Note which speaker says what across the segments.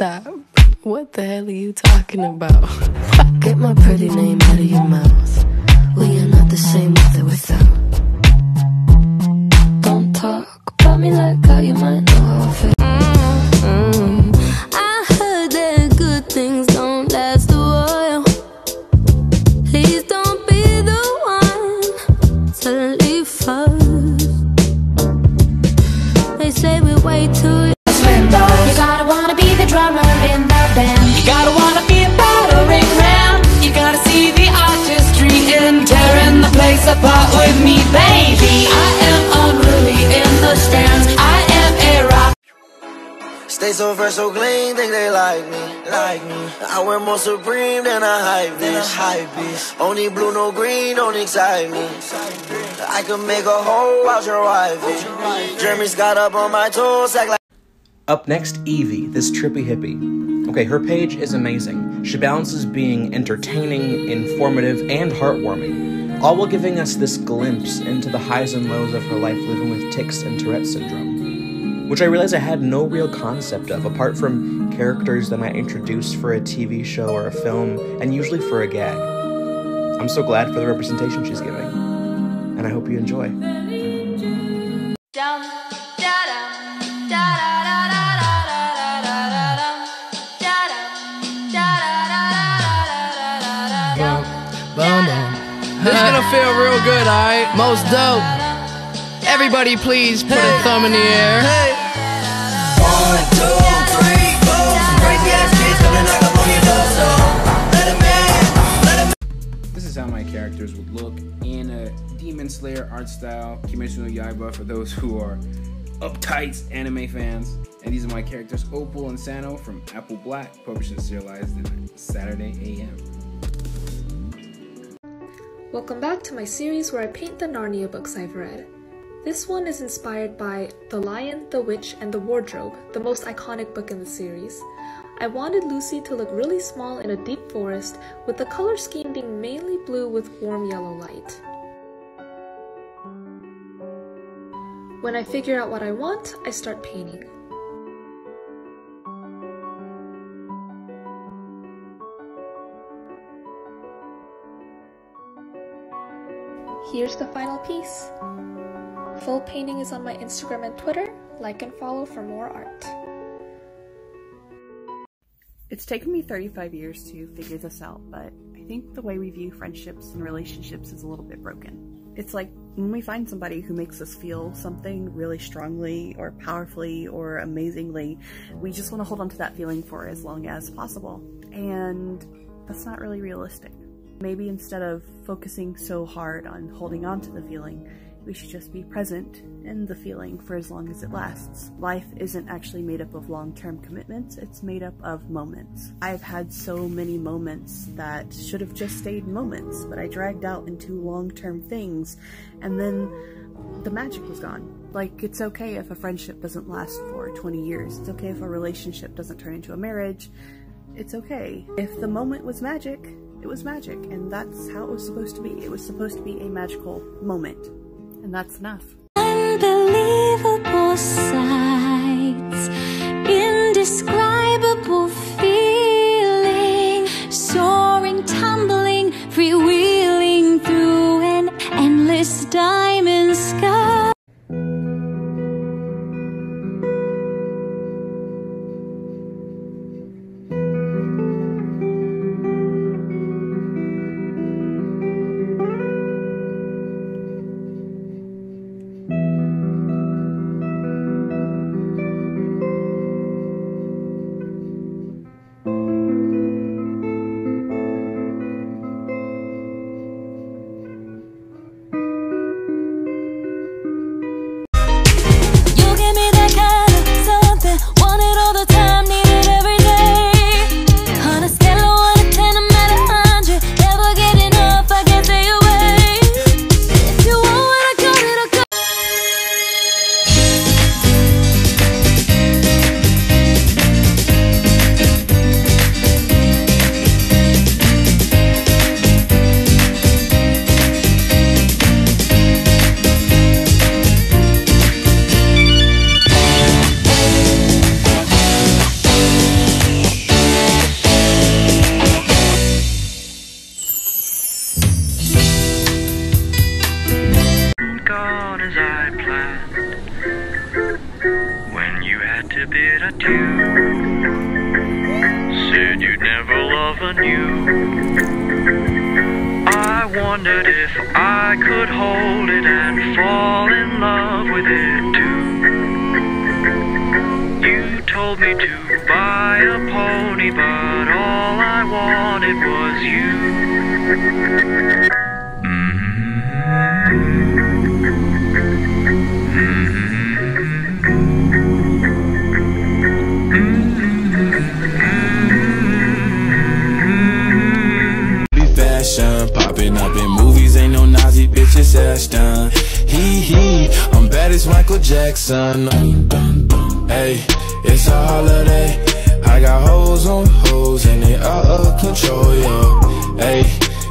Speaker 1: Stop. What the hell are you talking about? Get my pretty name out of your mouth. We are not the same with or without. Don't talk about me like how you might know how I feel. I heard that good things don't last a while. Please don't be the one to leave first. They say we wait too.
Speaker 2: You gotta wanna be the drummer in the band. You gotta wanna be a battering ram. You gotta see the artistry in tearing the place apart with me, baby. I am unruly in the stands. I am a rock.
Speaker 3: Stay so fresh, so clean, think they like me. I wear more supreme than a hype bitch. Only blue, no green, don't excite me. I could make a hole out your wife. Jeremy's got up on my toes, act like.
Speaker 4: Up next, Evie, this trippy hippie. Okay, her page is amazing. She balances being entertaining, informative, and heartwarming, all while giving us this glimpse into the highs and lows of her life living with tics and Tourette's syndrome, which I realized I had no real concept of, apart from characters that might introduce for a TV show or a film, and usually for a gag. I'm so glad for the representation she's giving, and I hope you enjoy.
Speaker 5: This is gonna feel real good, alright? Most dope. Everybody please put a thumb in the air.
Speaker 3: 1, 2, 3, 4. Some crazy ass kids coming knock up on your door, so let 'em in.
Speaker 6: This is how my characters would look in a Demon Slayer art style, Kimetsu no Yaiba for those who are uptight anime fans. And these are my characters, Opal and Sano from Apple Black, published and serialized in Saturday AM.
Speaker 7: Welcome back to my series where I paint the Narnia books I've read. This one is inspired by The Lion, the Witch, and the Wardrobe, the most iconic book in the series. I wanted Lucy to look really small in a deep forest, with the color scheme being mainly blue with warm yellow light. When I figure out what I want, I start painting. Here's the final piece. Full painting is on my Instagram and Twitter. Like and follow for more art.
Speaker 8: It's taken me 35 years to figure this out, but I think the way we view friendships and relationships is a little bit broken. It's like when we find somebody who makes us feel something really strongly or powerfully or amazingly, we just want to hold on to that feeling for as long as possible. And that's not really realistic. Maybe instead of focusing so hard on holding on to the feeling, we should just be present in the feeling for as long as it lasts. Life isn't actually made up of long-term commitments, it's made up of moments. I've had so many moments that should have just stayed moments, but I dragged out into long-term things, and then the magic was gone. Like, it's okay if a friendship doesn't last for 20 years. It's okay if a relationship doesn't turn into a marriage. It's okay. If the moment was magic, it was magic, and that's how it was supposed to be. It was supposed to be a magical moment, and that's enough.
Speaker 2: Unbelievable sights, indescribable feeling, soaring, tumbling, freewheeling through an endless diamond sky.
Speaker 9: a bit of two. Said you'd never love anew. I wondered if I could hold it and fall in love with it too. You told me to buy a pony, but all I wanted was you.
Speaker 10: Popping up in movies, ain't no Nazi bitches ass done. Hee, I'm bad as Michael Jackson. Hey, it's a holiday. I got hoes on hoes and they out of control, yo. Hey,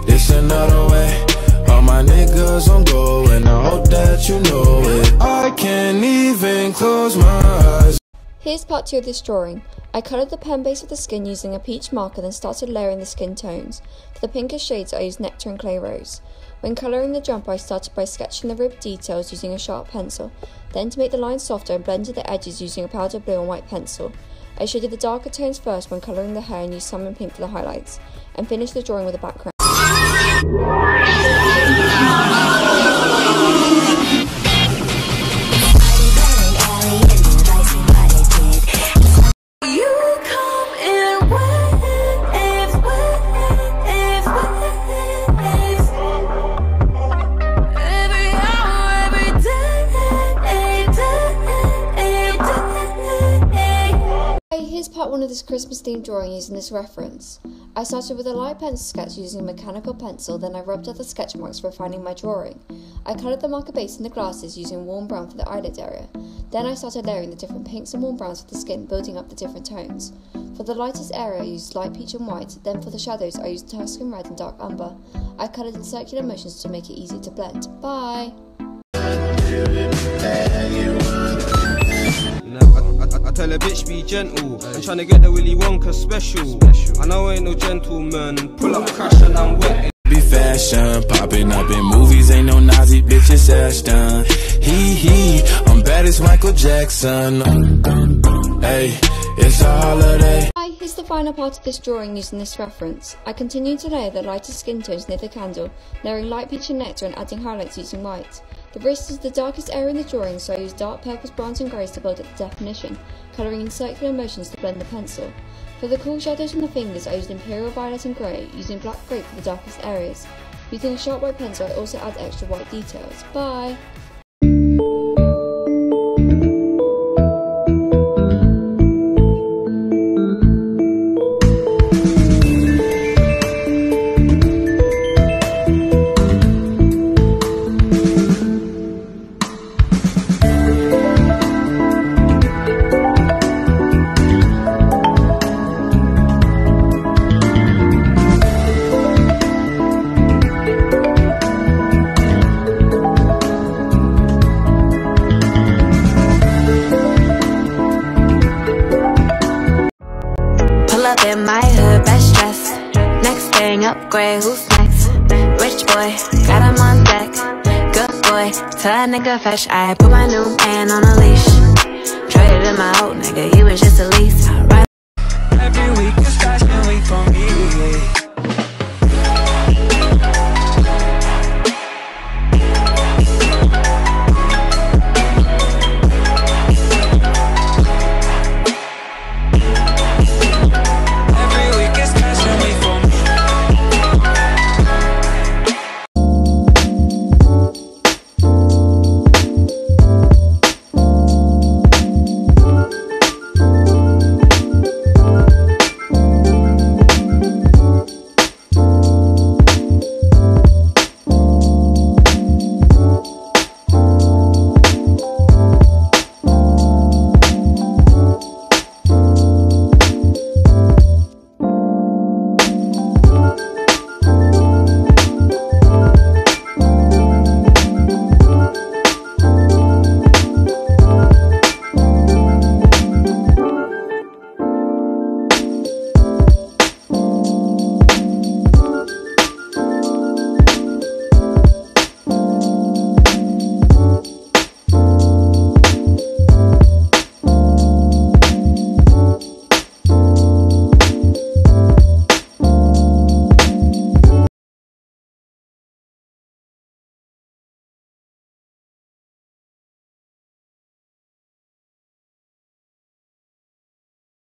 Speaker 10: this another way. All my niggas on go and I hope that you know it. I can't even close my eyes.
Speaker 11: Here's part 2 of this drawing. I coloured the pen base of the skin using a peach marker, then started layering the skin tones. For the pinkish shades I used Nectar and Clay Rose. When colouring the jumper I started by sketching the rib details using a sharp pencil. Then to make the lines softer I blended the edges using a powder blue and white pencil. I shaded the darker tones first when colouring the hair and used salmon pink for the highlights. And finished the drawing with a background. Here's part 1 of this Christmas themed drawing using this reference. I started with a light pencil sketch using a mechanical pencil, then I rubbed out the sketch marks for refining my drawing. I coloured the marker base in the glasses using warm brown for the eyelid area. Then I started layering the different pinks and warm browns for the skin, building up the different tones. For the lightest area I used light peach and white, then for the shadows I used Tuscan red and dark umber. I coloured in circular motions to make it easy to blend. Bye!
Speaker 12: I tell a bitch be gentle. I'm trying to get the Willy Wonka special. I know I ain't no gentleman. Pull up crash and I'm wet.
Speaker 10: Be fashion, popping up in movies, ain't no Nazi bitches ass done. Hee, I'm bad as Michael Jackson. Hey, it's a holiday.
Speaker 11: Hi, here's the final part of this drawing using this reference. I continued to layer the lighter skin tones near the candle, layering light peach and nectar and adding highlights using white. The wrist is the darkest area in the drawing, so I used dark purples, browns and greys to build up the definition, colouring in circular motions to blend the pencil. For the cool shadows on the fingers I used imperial violet and grey, using black grape for the darkest areas. Using a sharp white pencil I also add extra white details. Bye!
Speaker 13: In my hood, best dressed. Next thing, upgrade, who's next? Rich boy, got him on deck. Good boy, tell a nigga fetch. I put my new man on a leash. Traded him my old nigga, he was just a lease.